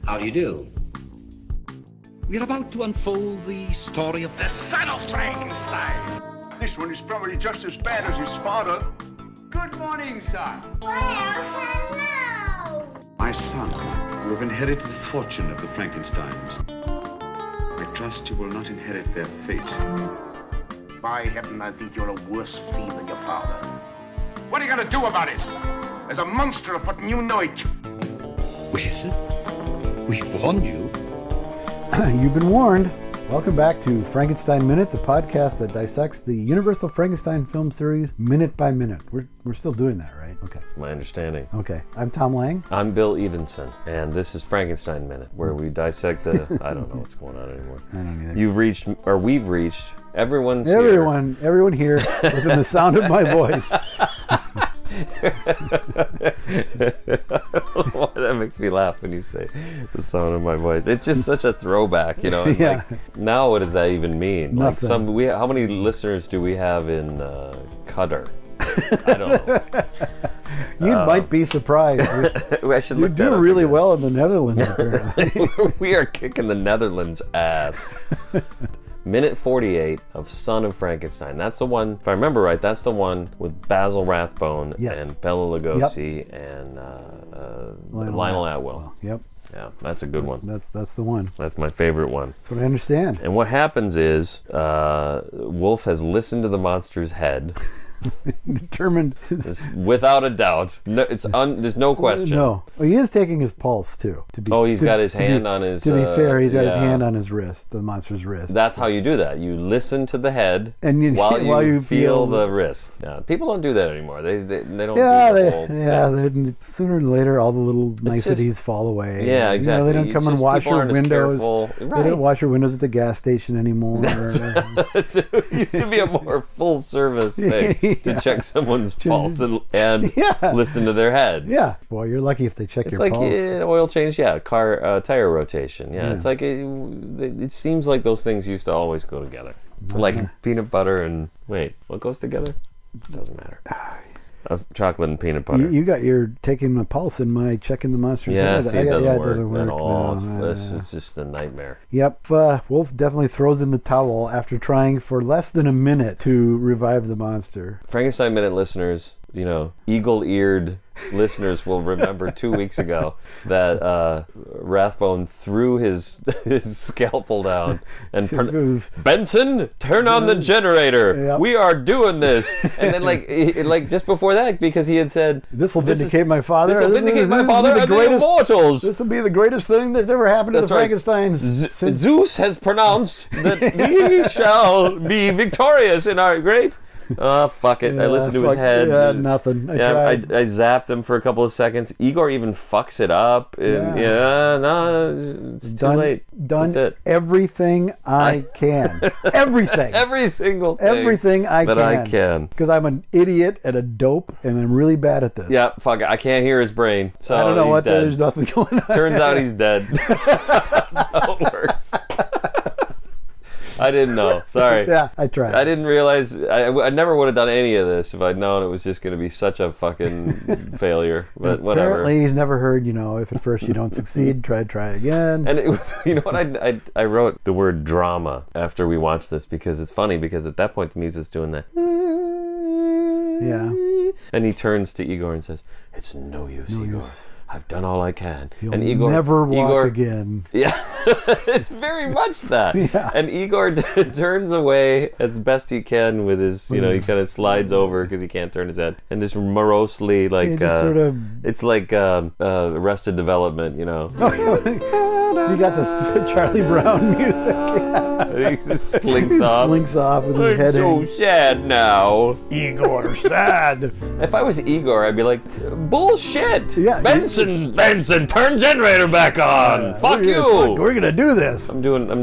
How do you do? We're about to unfold the story of the Son of Frankenstein. This one is probably just as bad as his father. Good morning, son. Well, hello. My son, you have inherited the fortune of the Frankensteins. I trust you will not inherit their fate. By heaven, I think you're a worse fiend than your father. What are you gonna do about it? There's a monster afoot and you know it. Well, we warned you. You've been warned. Welcome back to Frankenstein Minute, the podcast that dissects the Universal Frankenstein film series minute by minute. We're still doing that, right? Okay. That's my understanding. Okay. I'm Thom Lang. I'm Bill Evenson, and this is Frankenstein Minute, where we dissect the... I don't know what's going on anymore. I don't either. You've reached, or we've reached, everyone here within the sound of my voice. I don't know why that makes me laugh when you say the sound of my voice. It's just such a throwback, you know. And yeah. Like, now what does that even mean? Nothing. Like how many listeners do we have in Qatar? I don't know. You might be surprised. I should You look that do up really again. well in the Netherlands, apparently. We are kicking the Netherlands' ass. Minute 48 of Son of Frankenstein. That's the one, if I remember right, that's the one with Basil Rathbone and Bela Lugosi and Lionel Atwill. Yep. Yeah, that's a good one. That's the one. That's my favorite one. That's what I understand. And what happens is, Wolf has listened to the monster's head. Determined. Without a doubt. No, there's no question. No. Well, he is taking his pulse, too. He's got his hand on his... To be fair, he's got his hand on his wrist, the monster's wrist. That's how you do that. You listen to the head and while you feel the wrist. Yeah, people don't do that anymore. They don't sooner or later, all the little niceties fall away. You Yeah, know, exactly. they don't come and wash your windows. Right. They don't wash your windows at the gas station anymore. It used to be a more full-service thing. To check someone's pulse and listen to their head. Yeah. Boy, you're lucky if they check your pulse. It's like oil change, car tire rotation. Yeah, it's like it seems like those things used to always go together. Like peanut butter and wait, what goes together? Doesn't matter. Chocolate and peanut butter. You're taking my pulse and my checking the monster's head. See, it doesn't work at all. No, it's just a nightmare. Yep. Wolf definitely throws in the towel after trying for less than a minute to revive the monster. Frankenstein Minute listeners, eagle-eared listeners will remember 2 weeks ago that Rathbone threw his scalpel down and Benson, turn on the generator. Yep. We are doing this. And then like just before that, because he had said, "This will vindicate my father. This will vindicate my father and the immortals. This will be the greatest thing that's ever happened to the Frankensteins." Zeus has pronounced that we shall be victorious in our great. Fuck it. I listened to his head. Yeah, nothing. I zapped him for a couple of seconds. Igor even fucks it up. And it's too late. Done That's it. Everything I can. Everything. Every single thing. Everything I can. Because I'm an idiot and a dope, and I'm really bad at this. Yeah, fuck it. I can't hear his brain. So I don't know what. Dead. There's nothing going on. Turns out he's dead. That's how it works. I didn't know. Sorry. Yeah, I tried. I didn't realize. I never would have done any of this if I'd known it was just going to be such a fucking failure. But whatever. Apparently, he's never heard, if at first you don't succeed, try again. And it was, what? I wrote the word drama after we watched this because it's funny because at that point the music's doing that. Yeah. And he turns to Igor and says, "It's no use, Igor. I've done all I can." You'll and Igor never walk again. Yeah, it's very much that. Yeah. And Igor turns away as best he can with his, he kind of slides over because he can't turn his head and just morosely it's like Arrested Development, You got the Charlie Brown music. He just slinks off. Slinks off with his head so sad now. Igor, sad. If I was Igor, I'd be like, bullshit. Yeah, Benson, turn generator back on. Fuck you. We're gonna do this. I'm doing a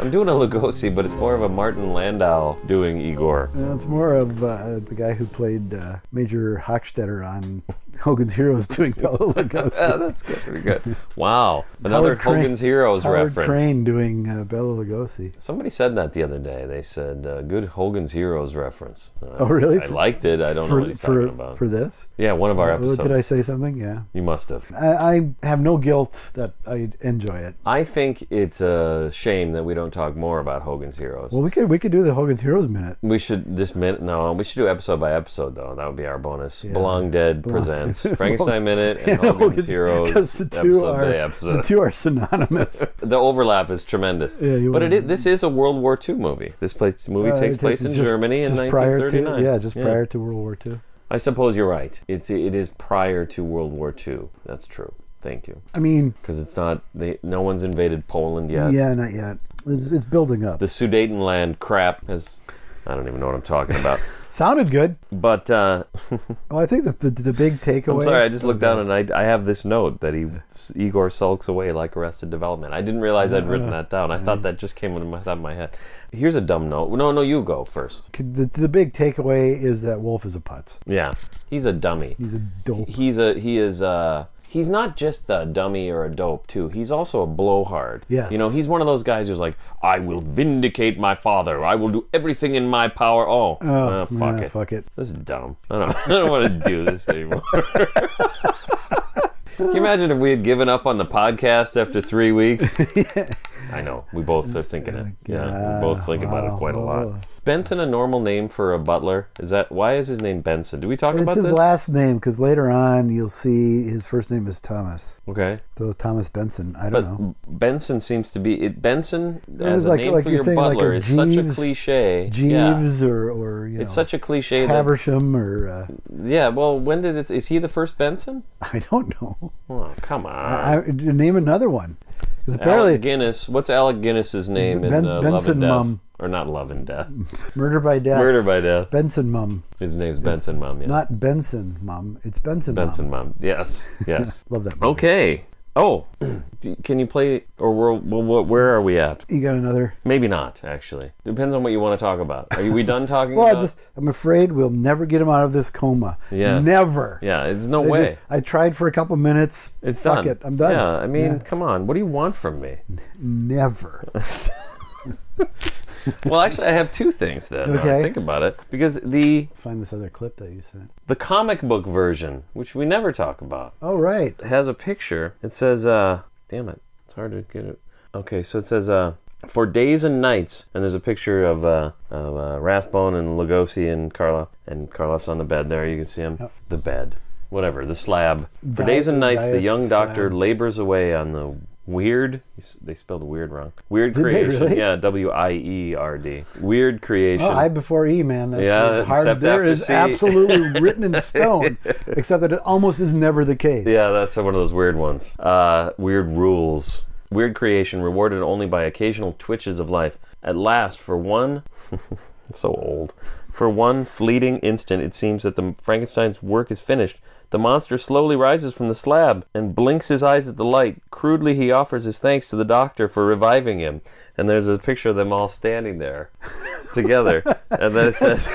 Lugosi, but it's more of a Martin Landau doing Igor. It's more of the guy who played Major Hochstetter on Hogan's Heroes doing Bela Lugosi. That's good. Pretty good. Wow. Another Hogan's Heroes reference. Howard Crane doing Bela Lugosi. Somebody said that the other day. They said, good Hogan's Heroes reference. Oh, really? I liked it. I don't know what he's talking about. For this? Yeah, one of our episodes. Did I say something? Yeah. You must have. I have no guilt that I enjoy it. I think it's a shame that we don't talk more about Hogan's Heroes. Well, we could do the Hogan's Heroes minute. We should we should do episode by episode though. That would be our bonus. Yeah. Belong Dead presents Frankenstein Minute and Hogan's Heroes because the two are synonymous. The overlap is tremendous. Yeah, but this is a World War II movie. This movie takes place in Germany in 1939. Just prior to World War II. I suppose you're right. It is prior to World War II. That's true. Thank you. I mean, because it's not. No one's invaded Poland yet. Yeah, not yet. It's building up. The Sudetenland crap has. I don't even know what I'm talking about. Sounded good. But, well, I think the big takeaway... I'm sorry, I just looked down and I have this note that Igor sulks away like Arrested Development. I didn't realize I'd written that down. I thought that just came into the top of my head. Here's a dumb note. No, you go first. The big takeaway is that Wolf is a putz. Yeah, he's a dummy. He's a dope. He's not just a dummy or a dope, too. He's also a blowhard. Yes. You know, he's one of those guys who's like, I will vindicate my father. I will do everything in my power. Fuck it. This is dumb. I don't want to do this anymore. Can you imagine if we had given up on the podcast after 3 weeks? I know. We both are thinking it. Yeah, we both think about it quite a lot. Benson a normal name for a butler? Why is his name Benson? Do we talk about this? It's his last name, because later on you'll see his first name is Thomas. Okay. So Thomas Benson. I don't know. Benson seems to be Benson as a name for your butler is such a cliche. Jeeves or you know, it's such a cliche. Haversham or yeah. Well, when did it? Is he the first Benson? I don't know. Oh, come on. Name another one. Apparently, Alec Guinness. What's Alec Guinness's name in Love and Death? Mum. Or not Love and Death. Murder by Death. Murder by Death. Benson Mum. His name's Benson Mum, yeah. Not Benson Mum. It's Benson Mum. Benson Mum. Yes. Love that movie. Okay. Oh, can you play, or where are we at? You got another? Maybe not, actually. Depends on what you want to talk about. Are we done talking about? I'm afraid we'll never get him out of this coma. Yeah. Never. Yeah, it's no way. I tried for a couple minutes. It's done. Fuck it, I'm done. Yeah, I mean, come on. What do you want from me? Never. Well, actually, I have two things then. Okay. Think about it. Because find this other clip that you sent. The comic book version, which we never talk about. Oh, right. It has a picture. It says, damn it. It's hard to get it. Okay, so it says, for days and nights, and there's a picture of Rathbone and Lugosi and Karloff. And Karloff's on the bed there. You can see him. Yep. The bed. Whatever. The slab. For days and nights, the young doctor labors away on the weird, they spelled weird wrong. Weird creation. Really? Yeah, W-I-E-R-D. Weird creation. Oh, I before E, man. That's hard. There is absolutely written in stone, except that it almost is never the case. Yeah, that's one of those weird ones. Weird rules. Weird creation, rewarded only by occasional twitches of life. At last, for one... so old. For one fleeting instant, it seems that the Frankenstein's work is finished. The monster slowly rises from the slab and blinks his eyes at the light. Crudely, he offers his thanks to the doctor for reviving him. And there's a picture of them all standing there together. And then it says...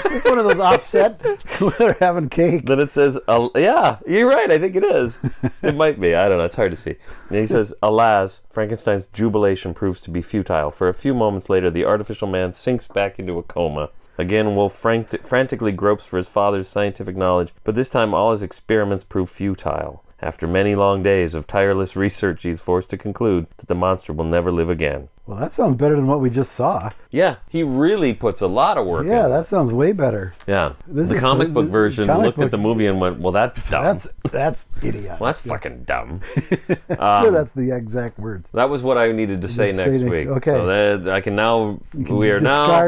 it's one of those offset where they're having cake. Then it says, yeah, you're right, I think it is. It might be, I don't know, it's hard to see. And he says, alas, Frankenstein's jubilation proves to be futile. For a few moments later, the artificial man sinks back into a coma. Again, Wolf frantically gropes for his father's scientific knowledge, but this time all his experiments prove futile. After many long days of tireless research, he is forced to conclude that the monster will never live again. Well, that sounds better than what we just saw. Yeah, he really puts a lot of work in. Yeah, that sounds way better. Yeah. The comic book version looked at the movie and went, well, that's dumb. That's idiotic. Well, that's fucking dumb. Sure, that's the exact words. That was what I needed to say next week. Okay. So I can now, we are now...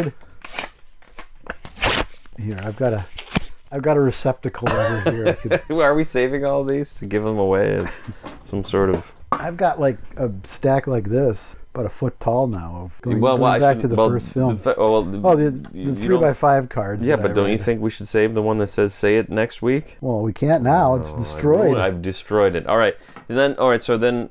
Here, I've got a receptacle over here. Are we saving all these to give them away as some sort of... I've got like a stack like this, about a foot tall now. Of going back to the first film. The 3x5 cards. Yeah, but don't you think we should save the one that says "Say It" next week? Well, we can't now. It's destroyed. I've destroyed it. All right. So then,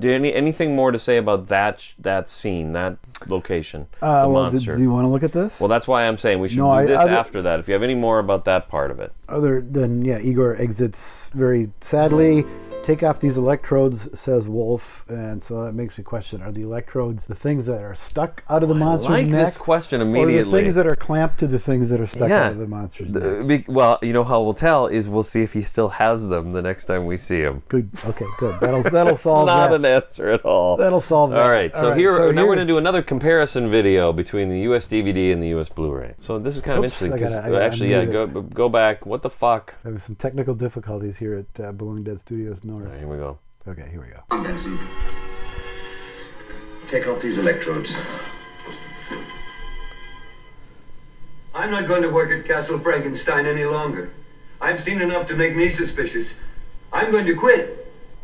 anything more to say about that scene, that location, the well, monster? do you want to look at this? Well, that's why I'm saying we should do this after that. If you have any more about that part of it. Other than, Igor exits very sadly. Take off these electrodes, says Wolf, and so that makes me question: are the electrodes the things that are stuck out of the monster's neck? I like this question immediately. Or the things that are clamped to the things that are stuck out of the monster's neck? Well, you know how we'll tell is we'll see if he still has them the next time we see him. Good. Okay, good. That'll solve that. Not an answer at all. That'll solve that. All right. So now we're going to do another comparison video between the US DVD and the US Blu-ray. So this is kind of interesting because actually, go back. What the fuck? There was some technical difficulties here at Belonging Dead Studios North. Right, here we go. Okay, here we go. Benson, take off these electrodes. I'm not going to work at Castle Frankenstein any longer. I've seen enough to make me suspicious. I'm going to quit.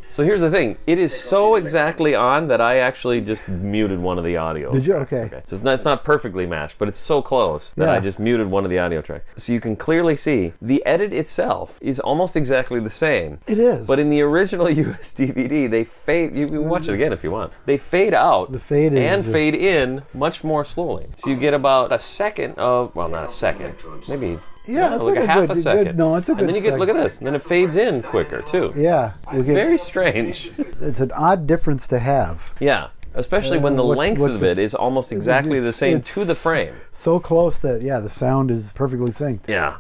So here's the thing. It is so exactly on that I actually just muted one of the audio. Did you? tracks. Okay. So it's not perfectly matched, but it's so close that I just muted one of the audio tracks. So you can clearly see the edit itself is almost exactly the same. It is. But in the original US DVD, they fade. You can watch it again if you want. They fade out fade in much more slowly. So you get about a second of, well, not a second, maybe. Yeah, it's like a half a second. Good, no, it's a good And then you get, look at this, and then it fades in quicker too. Yeah. Very strange. It's an odd difference to have. Yeah, especially when the length of it is almost exactly the same to the frame. So close that, the sound is perfectly synced. Yeah.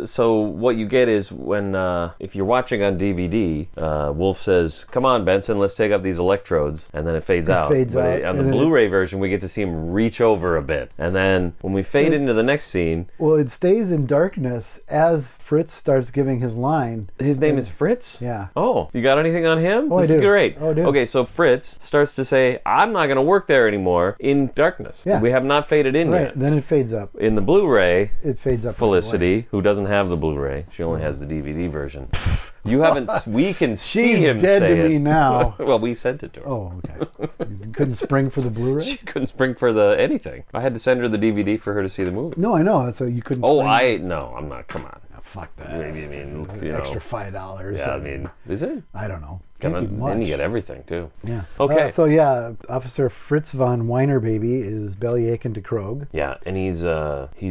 So what you get is when, if you're watching on DVD, Wolf says, "Come on, Benson, let's take up these electrodes," and then it fades out. On the Blu-ray version, we get to see him reach over a bit. And then when we fade into the next scene... Well, it stays in darkness as Fritz starts giving his line. His name is Fritz? Yeah. Oh, you got anything on him? Oh, this I do. is great. Oh, I do. Okay, so Fritz starts to say, "I'm not going to work there anymore," in darkness. Yeah. We have not faded in yet. Then it fades up. In the Blu-ray, it fades up. Felicity, who doesn't have the Blu-ray, she only has the DVD version. You haven't. We can see him say it. She's dead to me now. Well, we sent it to her. Oh, okay. You couldn't spring for the Blu-ray? She couldn't spring for anything. I had to send her the DVD for her to see the movie. No, I know. So you couldn't. Oh, no, I'm not. Come on. Fuck that. Maybe, I mean, extra $5. Yeah, I mean, is it? I don't know. Then you get everything too. Yeah. Okay. Officer Fritz von Weinerbaby is belly aching to Krog. Yeah, and he's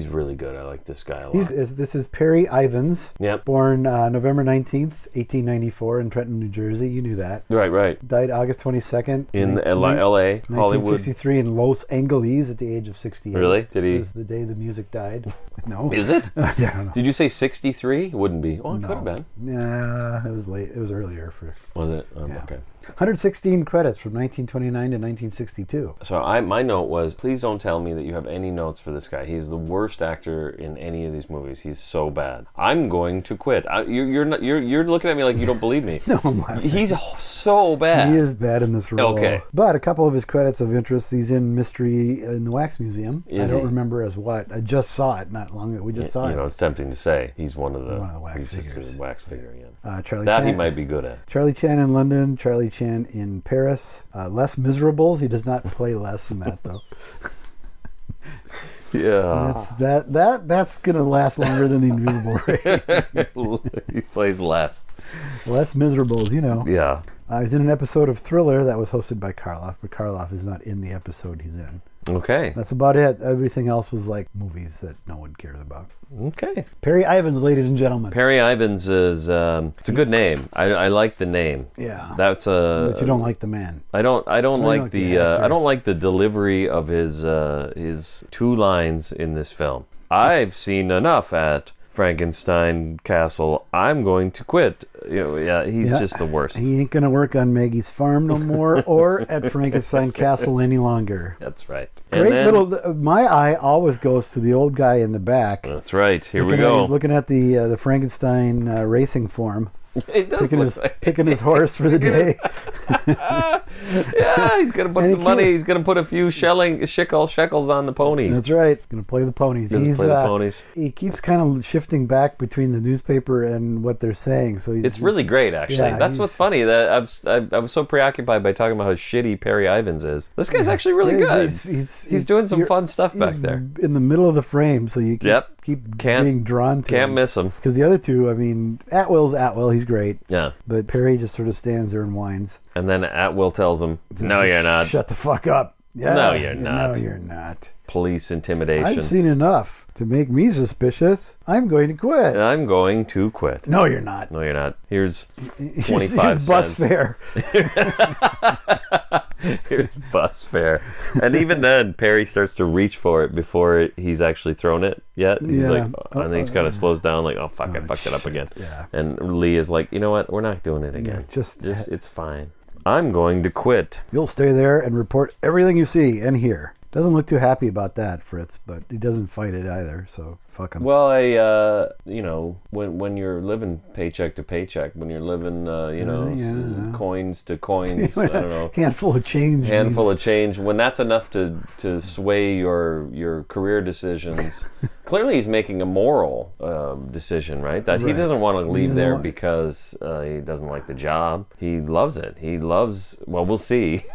really good. I like this guy a lot. This is Perry Ivans. Yep. Born November 19th, 1894 in Trenton, New Jersey. You knew that. Right. Died August 22nd. In L.A., Hollywood. 1963 in Los Angeles at the age of 68. Really? Did he? It was the day the music died. No. Is it? Yeah, I don't know. Did you say 63? Wouldn't be. Well, it could have been. Yeah, it was late. It was earlier. Was it? Yeah. Okay. 116 credits from 1929 to 1962. So my note was, please don't tell me that you have any notes for this guy. He's the worst actor in any of these movies. He's so bad. I'm going to quit. You're looking at me like you don't believe me. No, I'm laughing. He's so bad. He is bad in this role. Okay. But a couple of his credits of interest, he's in Mystery in the Wax Museum. I don't remember as what. I just saw it not long ago. We just saw it. You know, it's tempting to say he's one of the wax figures. Just a wax figure, yeah. Charlie that Chan, he might be good at. Charlie Chan in London, Charlie Chan in Paris. Les Miserables. He does not play Les in that though. Yeah. That's gonna last longer than the Invisible Ray. He plays Les. Les Miserables, you know. Yeah. He's in an episode of Thriller that was hosted by Karloff, but Karloff is not in the episode he's in. Okay. That's about it. Everything else was like movies that no one cares about. Okay. Perry Ivans, ladies and gentlemen. Perry Ivans is it's a good name. I like the name. Yeah. That's a. But you don't like the man. I don't like the delivery of his two lines in this film. I've seen enough at Frankenstein Castle. I'm going to quit. He's just the worst. He ain't gonna work on Maggie's farm no more, or at Frankenstein Castle any longer. That's right. My eye always goes to the old guy in the back. That's right. Here we go. He's looking at the Frankenstein racing form. It does picking his horse for the day. Yeah, he's gonna put some money. He's gonna put a few shekels on the ponies. That's right. Gonna play the ponies. He keeps kind of shifting back between the newspaper and what they're saying. So it's really great, actually. Yeah, that's what's funny. That I was so preoccupied by talking about how shitty Perry Ivans is. This guy's actually really good. He's doing some fun stuff back there in the middle of the frame, so you keep being drawn to. Can't miss him. Because the other two, I mean, Atwill's Atwill. He's great. Yeah. But Perry just sort of stands there and whines. And then Atwill tells him, "No, you're not. Shut the fuck up." Yeah, no, you're not. No, you're not. Police intimidation. I've seen enough to make me suspicious. I'm going to quit. I'm going to quit. No, you're not. No, you're not. Here's 25 Here's bus fare. Here's bus fare. And even then, Perry starts to reach for it before he's actually thrown it yet. He's like, and then he kind of slows down, like, oh, fuck, I fucked it up again. Yeah. And Lee is like, you know what? We're not doing it again. Just it's fine. I'm going to quit. You'll stay there and report everything you see and hear. Doesn't look too happy about that, Fritz, but he doesn't fight it either, so fuck him. Well, you know, when you're living paycheck to paycheck, when you're living, coins to coins, I don't know. Handful of change. Handful of change. When that's enough to sway your career decisions, clearly he's making a moral decision, right? That he doesn't want to leave there because he doesn't like the job. He loves it. Well, we'll see.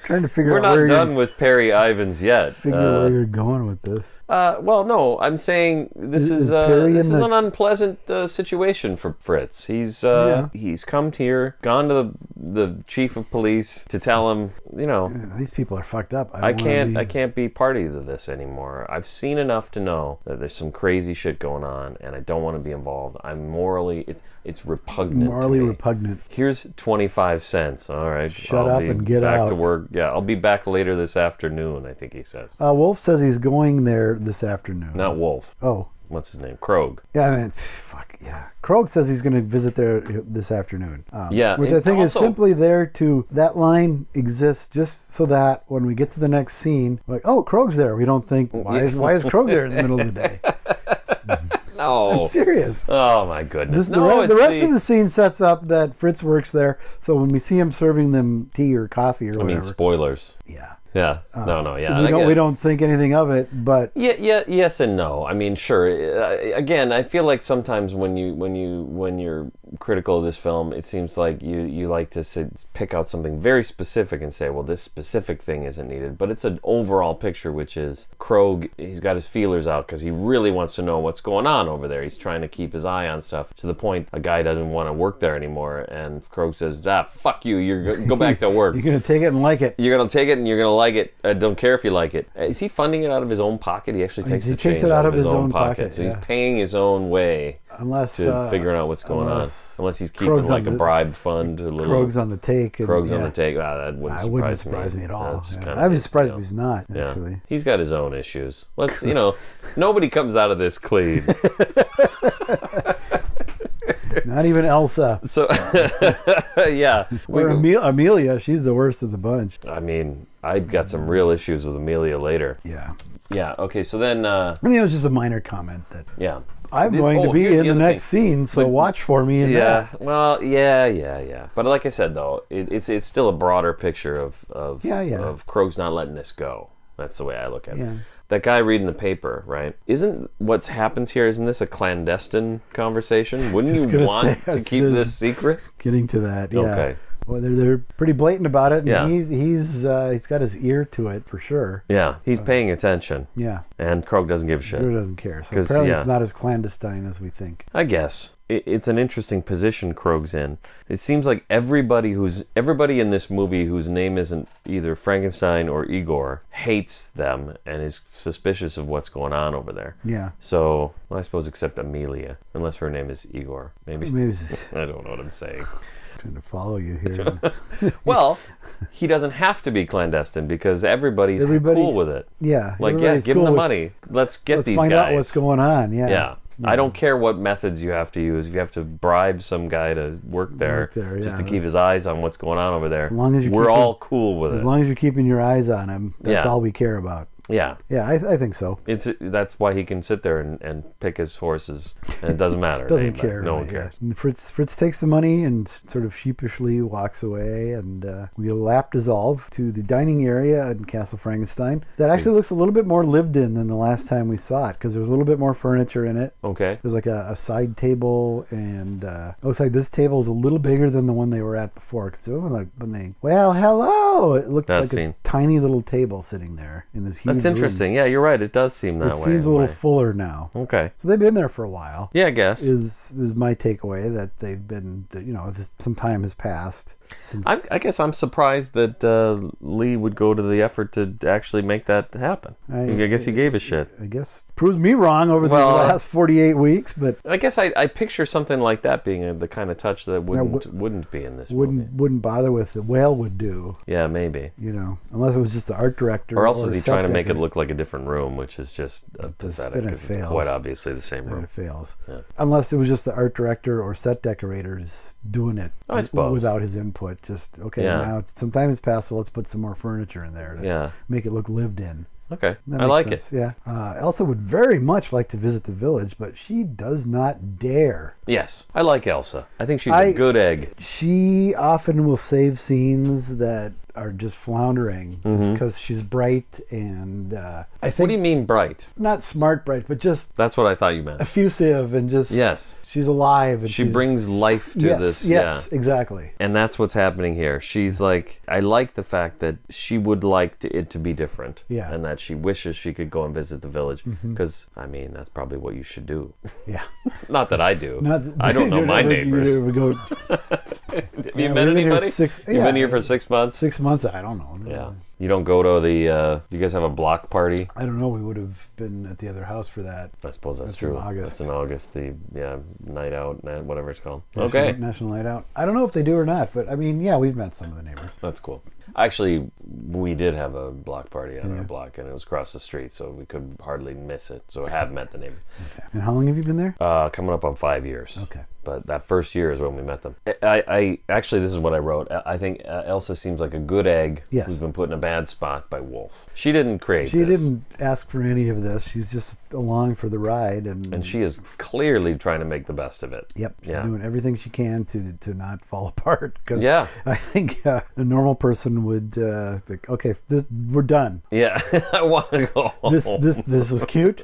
Trying to figure We're out not done with Perry Ivans yet. Figure where you're going with this. Well, no, I'm saying this is an unpleasant situation for Fritz. He's come here, gone to the chief of police to tell him, you know, these people are fucked up. I can't be party to this anymore. I've seen enough to know that there's some crazy shit going on, and I don't want to be involved. I'm morally, it's repugnant. Morally to me. repugnant. Here's 25 cents. All right, shut up and get back out. to work. Yeah, I'll be back later this afternoon, I think he says. Wolf says he's going there this afternoon. Not Wolf. Oh. What's his name? Krog. Yeah, I mean, fuck, yeah. Krog says he's going to visit there this afternoon. Yeah. Which I think is simply there to, that line exists just so that when we get to the next scene, like, oh, Krog's there. We don't think, why is Krog there in the middle of the day? No. I'm serious. Oh, my goodness. The rest of the scene sets up that Fritz works there, so when we see him serving them tea or coffee or whatever. I mean, spoilers. Yeah. Yeah. Yeah. We don't think anything of it, but yes and no. I mean, sure. Again, I feel like sometimes when you're critical of this film, it seems like you like to pick out something very specific and say, well, this specific thing isn't needed. But it's an overall picture, which is Krog. He's got his feelers out because he really wants to know what's going on over there. He's trying to keep his eye on stuff to the point a guy doesn't want to work there anymore, and Krog says, fuck you. You're go back to work. You're gonna take it and like it. You're gonna take it and you're gonna like it. I don't care if you like it. Is he funding it out of his own pocket? He actually takes the change out of his own pocket. So he's paying his own way to figuring out what's going on. Unless he's keeping like a bribe fund. Krog's on the take. Krog's on the take. That wouldn't surprise me at all. I'd be surprised if he's not, actually. Yeah. He's got his own issues. Let's, nobody comes out of this clean. Not even Elsa. So, yeah. Or Amelia, she's the worst of the bunch. I mean, I got some real issues with Amelia later. Yeah. Yeah, okay, so then... I mean, it was just a minor comment that... Yeah. I'm going to be in the next scene, so watch for me in that. Well, yeah. But like I said, though, it's still a broader picture of Krog's not letting this go. That's the way I look at it. That guy reading the paper, right? Isn't what happens here, isn't this a clandestine conversation? Wouldn't you want to keep this secret? Getting to that, yeah. Okay. Well, they're pretty blatant about it, and he's got his ear to it for sure. Yeah, he's paying attention. Yeah. And Krog doesn't give a shit. Krog doesn't care. So apparently it's not as clandestine as we think. I guess. It's an interesting position Krog's in. It seems like everybody in this movie whose name isn't either Frankenstein or Igor hates them and is suspicious of what's going on over there. Yeah. So, well, I suppose except Amelia, unless her name is Igor. Maybe I don't know what I'm saying. Trying to follow you here. Well, he doesn't have to be clandestine because everybody's cool with it. Yeah. Like, give him the money. Let's these guys. Let's find out what's going on. Yeah. I don't care what methods you have to use. If you have to bribe some guy to work there just to keep his eyes on what's going on over there, as long as we're all cool with it. As long as you're keeping your eyes on him, that's all we care about. Yeah. Yeah, I think so. That's why he can sit there and pick his horses, and it doesn't matter. Doesn't care. No one cares. And Fritz takes the money and sort of sheepishly walks away, and we lap dissolve to the dining area in Castle Frankenstein. That actually looks a little bit more lived in than the last time we saw it, because there's a little bit more furniture in it. Okay. There's like a side table, and it looks like this table is a little bigger than the one they were at before. Because hello! It looked like a tiny little table sitting there in this huge huge interesting. Yeah, you're right. It does seem that way. It seems a little fuller now. Okay. So they've been there for a while. Yeah, I guess. Is my takeaway, that they've been, some time has passed since. I guess I'm surprised that Lee would go to the effort to actually make that happen. I guess he gave a shit. I guess proves me wrong over the last 48 weeks, but I guess I picture something like that being the kind of touch that wouldn't be in this movie. Wouldn't bother with. The Whale would do. Yeah, maybe. Unless it was just the art director. Or else is he trying to make it look like a different room, which is just pathetic. Then it fails. It's quite obviously the same room. Then it fails. Yeah. Unless it was just the art director or set decorators doing it I suppose. Without his input. Just, okay, now some time has passed, so let's put some more furniture in there to make it look lived in. Okay, I like it. Yeah. Elsa would very much like to visit the village, but she does not dare. Yes, I like Elsa. I think she's a good egg. She often will save scenes that are just floundering because she's bright and I think. What do you mean bright? Not smart bright, but just. That's what I thought you meant. Effusive and just. Yes. She's alive. And she brings life to this. Yes, exactly. And that's what's happening here. She's like, I like the fact that she would like it to be different. Yeah. And that she wishes she could go and visit the village. Because, that's probably what you should do. Yeah. Not that I do. I don't know my neighbors. Have you met anybody? You've been here for 6 months? 6 months, I don't know. Yeah. You don't go to do you guys have a block party? I don't know. We would have been at the other house for that. I suppose that's true. In August. That's in August. The night out, whatever it's called. National Night Out. I don't know if they do or not, but we've met some of the neighbors. That's cool. Actually, we did have a block party on our block, and it was across the street, so we could hardly miss it. So I have met the neighbors. Okay. And how long have you been there? Coming up on 5 years. Okay. But that first year is when we met them. I actually, this is what I wrote. I think Elsa seems like a good egg who's been put in a bad spot by Wolf. She didn't create this. She didn't ask for any of this. She's just along for the ride. And she is clearly trying to make the best of it. Yep. She's doing everything she can to not fall apart. Because I think a normal person would think, okay, we're done. Yeah, I want to go home. This was cute,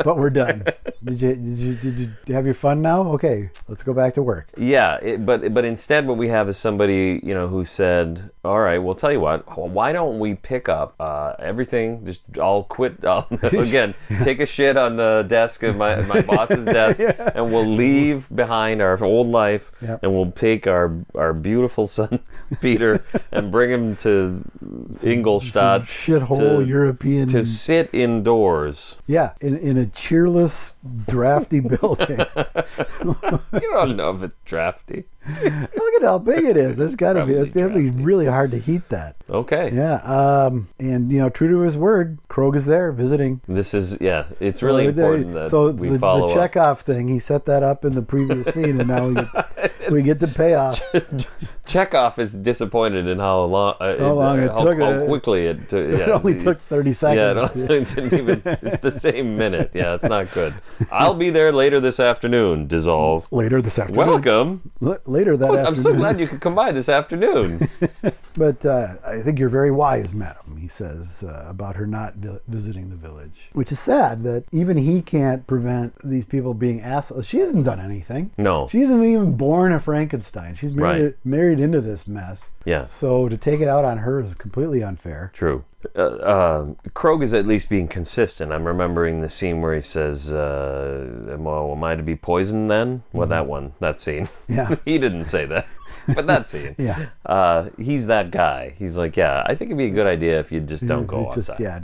but we're done. Did you have your fun now? Okay, let's go back to work. Yeah, but instead what we have is somebody, who said, all right, well, tell you what, why don't we pick up everything, just I'll quit, again, take a shit on the desk of my boss's desk, and we'll leave behind our old life, and we'll take our beautiful son, Peter, and bring him to Ingolstadt. Shithole European. To sit indoors. Yeah, in a cheerless, drafty building. You don't know if it's drafty. Look at how big it is. There's got to be. It's going to be really hard to heat that. Okay. Yeah. And true to his word, Krog is there visiting. This is It's really important that we follow the Chekhov thing. He set that up in the previous scene, and now we get the payoff. Chekhov is disappointed in how quickly it took. It only took 30 seconds. Yeah, it didn't even. It's the same minute. Yeah, it's not good. I'll be there later this afternoon. Dissolve. Later this afternoon. Welcome. Later that afternoon. I'm so glad you could come by this afternoon. But I think you're very wise, madam, he says about her not visiting the village. Which is sad that even he can't prevent these people being assholes. She hasn't done anything. No. She isn't even born a Frankenstein. She's married into this mess. Yeah. So to take it out on her is completely unfair. True. Krog is at least being consistent. I'm remembering the scene where he says, well, am I to be poisoned then? Well, that scene. Yeah. He didn't say that, but that scene. Yeah. He's that guy. He's like, yeah, I think it'd be a good idea if you just don't go outside. Yeah,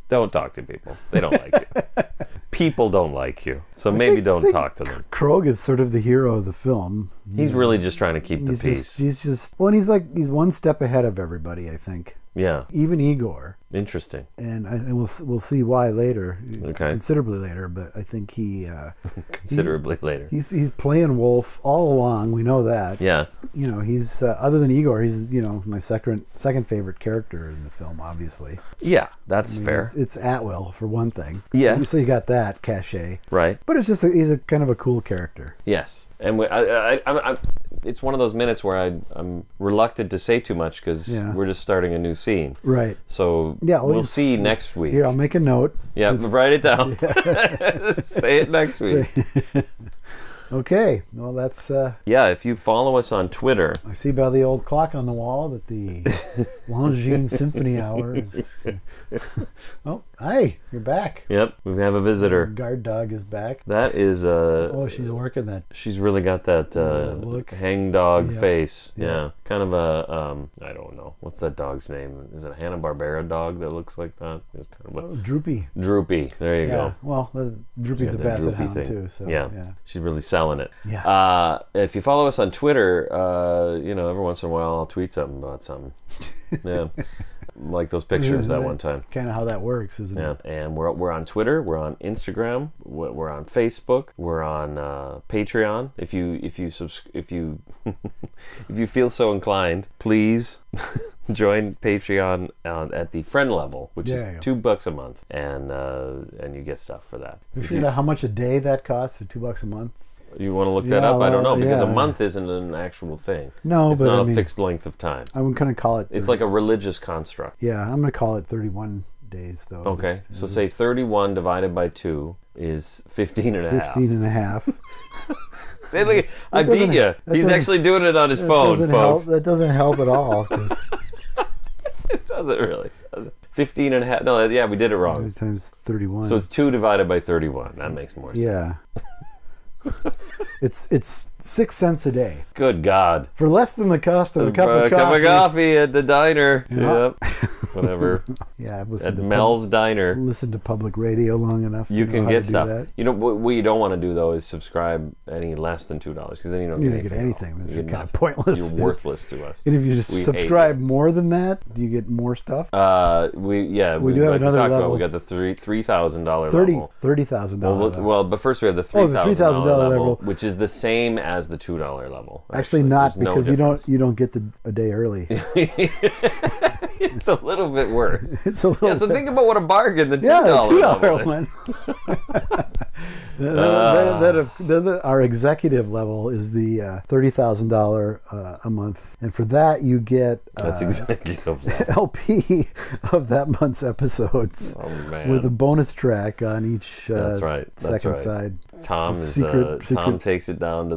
don't talk to people. They don't like you. People don't like you, so maybe don't talk to them. Krog is sort of the hero of the film. He's really just trying to keep the peace. He's one step ahead of everybody, I think. Yeah. Even Igor. Interesting. And we'll see why later. Okay. Considerably later, but I think he considerably later. He's playing Wolf all along. We know that. Yeah. He's other than Igor, he's my second favorite character in the film, obviously. Yeah, that's fair. It's Atwill for one thing. Yeah. So you got that cachet. Right. But it's just he's a kind of a cool character. Yes. And it's one of those minutes where I'm reluctant to say too much because we're just starting a new scene. Right. So we'll see next week. Here, I'll make a note. Yeah, write it down. Say it next week. Okay. Well, that's... yeah, if you follow us on Twitter... I see by the old clock on the wall that the Longines Symphony Hour is... Oh, Hi, you're back. Yep, we have a visitor. Guard dog is back. That is Oh, she's working that. She's really got that look. hangdog face. Yeah. Yeah, kind of a I don't know. What's that dog's name? Is it a Hanna-Barbera dog that looks like that? It's kind of Droopy. Droopy. There you go. Well, Droopy's a basset hound too. So yeah, she's really selling it. Yeah. If you follow us on Twitter, every once in a while I'll tweet something about something. Yeah. Like those pictures that one time. Kind of how that works, isn't it? Yeah, and we're on Twitter, we're on Instagram, we're on Facebook, we're on Patreon. If you if you feel so inclined, please join Patreon at the friend level, which is $2 a month, and you get stuff for that. You figured out how much a day that costs for $2 a month? You want to look that up? I don't know, because a month isn't an actual thing. No, it's not a fixed length of time. I'm going to call it. It's like a religious construct. Yeah, I'm going to call it 31 days, though. Okay, so say 31 divided by 2 is 15 and a half. 15 and a half. Say, look, I beat you. He's actually doing it on his phone, folks. That doesn't help at all. It doesn't really. 15 and a half. No, yeah, we did it wrong. Times 31. So it's 2 divided by 31. That makes more sense. Yeah. It's 6 cents a day. Good God. For less than the cost of a cup of coffee at the diner. Yep. Whatever. Yeah, I've listened at Mel's Diner. Listened to public radio long enough. You can get stuff. You know what you don't want to do though is subscribe any less than $2 because then you don't get anything. It's kind of pointless. You're worthless to us. And if you just subscribe more than that, do you get more stuff? We do have another level. We got the $3,000 level. $30,000. Well, but first we have the $3,000 level, level, which is the same as the $2 level. Actually, not because you don't get a day early. It's a little bit worse. It's a little. So think about what a bargain the $2 one. Our executive level is the $30,000 a month, and for that you get that's executive level. LP of that month's episodes with a bonus track on each second side. Tom takes it down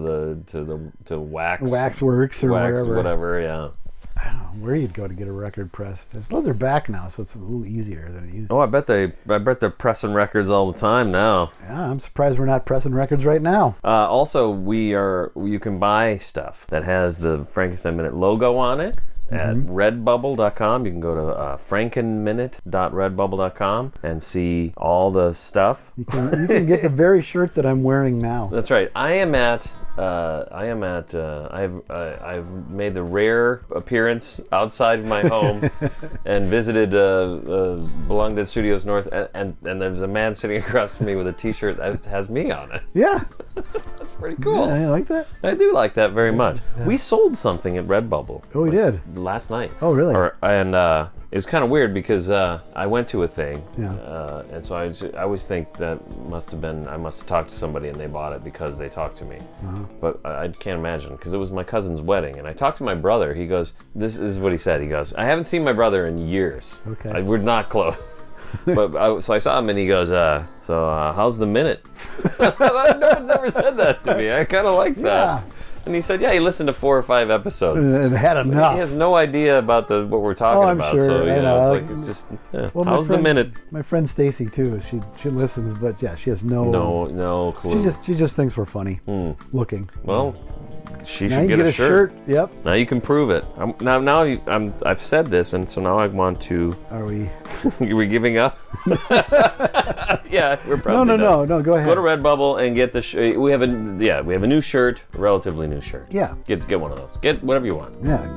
to Waxworks or whatever. Yeah. I don't know where you'd go to get a record pressed. I suppose they're back now, so it's a little easier than it used to. Oh, I bet they're pressing records all the time now. Yeah, I'm surprised we're not pressing records right now. Also, you can buy stuff that has the Frankenstein Minute logo on it. At redbubble.com. You can go to frankenminute.redbubble.com and see all the stuff. You can get the very shirt that I'm wearing now. That's right. I've made the rare appearance outside of my home and visited Belong Dead Studios North, and there's a man sitting across from me with a t-shirt that has me on it. Yeah. That's pretty cool. Yeah, I like that. I do like that very much. Yeah. We sold something at Redbubble. Oh, we did? Last night. Oh, really? It was kind of weird because I went to a thing, and so I always think that I must have talked to somebody and they bought it because they talked to me. But I can't imagine because it was my cousin's wedding, and I talked to my brother. He goes, "This is what he said." He goes, "I haven't seen my brother in years. Okay, we're not close." But so I saw him, and he goes, "So how's the minute?" No one's ever said that to me. I kind of like that. Yeah. And he said, "Yeah, he listened to 4 or 5 episodes and had enough." He has no idea about what we're talking about. Sure. So it's just how's the minute? My friend Stacy too. She listens, but yeah, she has no clue. She just thinks we're funny looking. Well, she now should get a shirt. Yep. Now you can prove it. I've said this, and so now I want to. Are we? Are we giving up? Yeah, we're probably No. Go ahead. Go to Redbubble and get the shirt. We have a new shirt, a relatively new shirt. Yeah. Get one of those. Get whatever you want. Yeah.